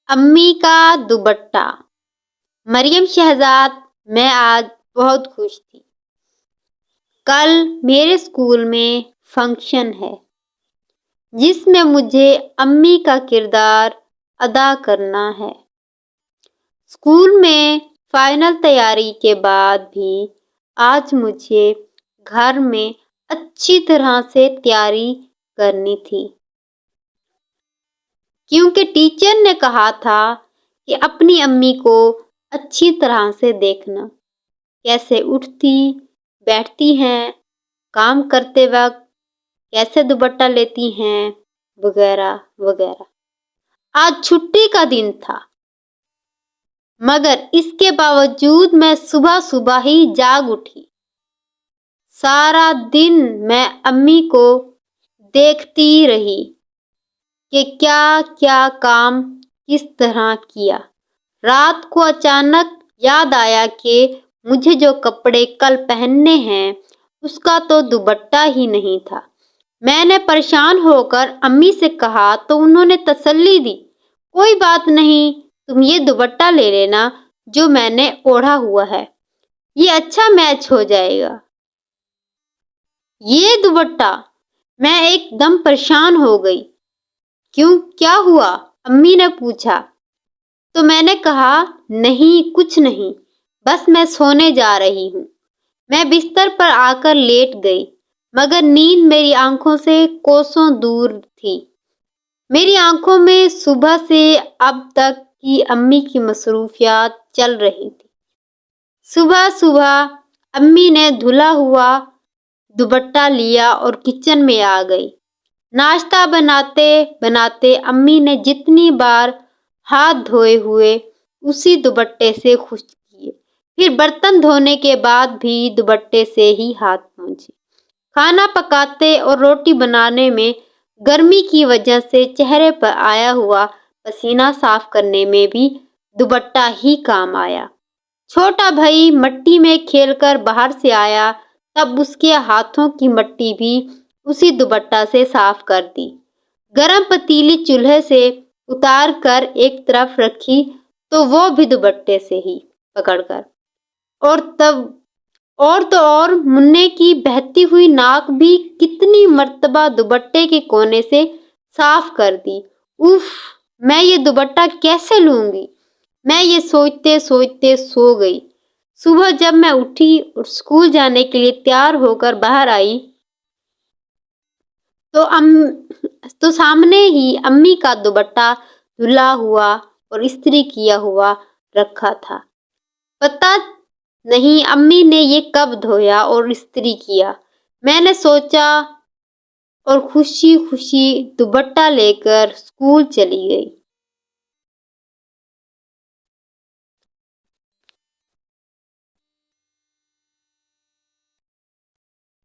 امی کا دوپٹہ۔ مریم شہزاد، میں آج بہت خوش تھی۔ کل میرے اسکول میں فنکشن ہے جس میں مجھے امی کا کردار ادا کرنا ہے۔ اسکول میں فائنل تیاری کے بعد بھی آج مجھے گھر میں اچھی طرح سے تیاری کرنی تھی، کیونکہ ٹیچر نے کہا تھا کہ اپنی امی کو اچھی طرح سے دیکھنا، کیسے اٹھتی بیٹھتی ہیں، کام کرتے وقت کیسے دوپٹہ لیتی ہیں، وغیرہ وغیرہ۔ آج چھٹی کا دن تھا، مگر اس کے باوجود میں صبح ہی جاگ اٹھی۔ سارا دن میں امی کو دیکھتی رہی کہ کیا کیا کام کس طرح کیا۔ رات کو اچانک یاد آیا کہ مجھے جو کپڑے کل پہننے ہیں اس کا تو دوپٹہ ہی نہیں تھا۔ میں نے پریشان ہو کر امی سے کہا تو انہوں نے تسلی دی، کوئی بات نہیں، تم یہ دوپٹہ لے لینا جو میں نے اوڑھا ہوا ہے، یہ اچھا میچ ہو جائے گا۔ یہ دوپٹہ؟ میں ایک دم پریشان ہو گئی۔ کیوں، کیا ہوا؟ امی نے پوچھا تو میں نے کہا، نہیں کچھ نہیں، بس میں سونے جا رہی ہوں۔ میں بستر پر آ کر لیٹ گئی، مگر نیند میری آنکھوں سے کوسوں دور تھی۔ میری آنکھوں میں صبح سے اب تک کی امی کی مصروفیات چل رہی تھی۔ صبح امی نے دھلا ہوا دوپٹہ لیا اور کچن میں آ گئی۔ ناشتہ بناتے بناتے امی نے جتنی بار ہاتھ دھوئے ہوئے اسی دوپٹے سے خشک کیے، پھر برتن دھونے کے بعد بھی دوپٹے سے ہی ہاتھ پونچھے۔ کھانا پکاتے اور روٹی بنانے میں گرمی کی وجہ سے چہرے پر آیا ہوا پسینہ صاف کرنے میں بھی دوپٹہ ہی کام آیا۔ چھوٹا بھائی مٹی میں کھیل کر باہر سے آیا، تب اس کے ہاتھوں کی مٹی بھی اسی دوپٹہ سے صاف کر دی۔ گرم پتیلی چولہے سے اتار کر ایک طرف رکھی تو وہ بھی دوپٹے سے ہی پکڑ کر، اور مننے کی بہتی ہوئی ناک بھی کتنی مرتبہ دوپٹے کے کونے سے صاف کر دی۔ اف، میں یہ دوپٹہ کیسے لوں گی؟ میں یہ سوچتے سوچتے سو گئی۔ صبح جب میں اٹھی اور اسکول جانے کے لیے تیار ہو کر باہر آئی تو سامنے ہی امی کا دوپٹہ دھلا ہوا اور استری کیا ہوا رکھا تھا۔ پتہ نہیں امی نے یہ کب دھویا اور استری کیا، میں نے سوچا اور خوشی خوشی دوپٹہ لے کر اسکول چلی گئی۔